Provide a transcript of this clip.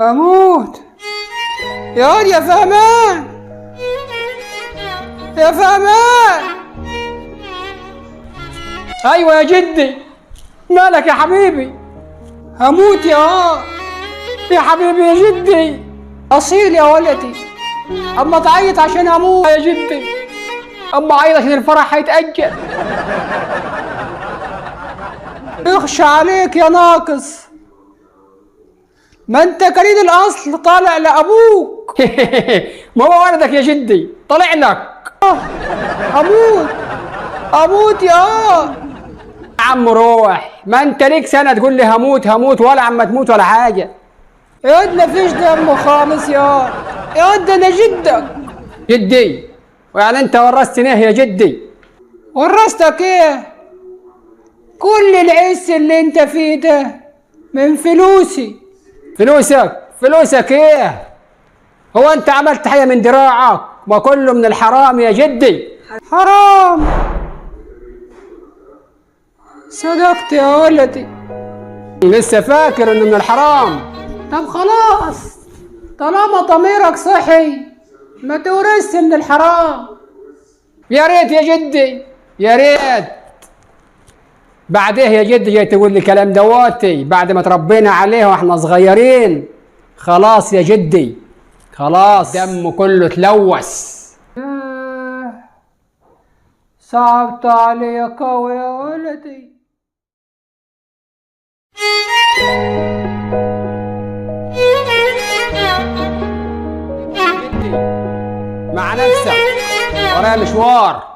اموت. يا واد يا فهمان، يا فهمان. ايوه يا جدي. مالك يا حبيبي؟ هموت يا حبيبي يا جدي. اصيل يا ولدي. اما تعيط عشان اموت يا جدي، اما عيط عشان الفرح هيتأجل. اخشى عليك يا ناقص، ما انت كريد الاصل طالع لابوك. ما هو ولدك يا جدي طالع لك. اموت يا عم. روح، ما انت ليك سنه تقول لي هموت هموت ولا عم تموت ولا حاجه. يا واد مفيش دم خالص يا واد، انا جدك. جدي؟ ويعني انت ورثتني ايه يا جدي؟ ورثتك ايه؟ كل العز اللي انت فيه ده من فلوسي. فلوسك ايه؟ هو انت عملت حاجه من دراعك؟ ما كله من الحرام يا جدي. حرام؟ صدقت يا ولدي. لسه فاكر انه من الحرام؟ طب خلاص، طالما ضميرك صحي ما تورثش من الحرام. يا ريت يا جدي، يا ريت. بعد ايه يا جدي جاي تقول لي كلام دواتي بعد ما تربينا عليه واحنا صغيرين؟ خلاص يا جدي، خلاص دمه كله تلوث. صعبت عليك قوي يا ولدي. مع نفسك، ورايا مشوار.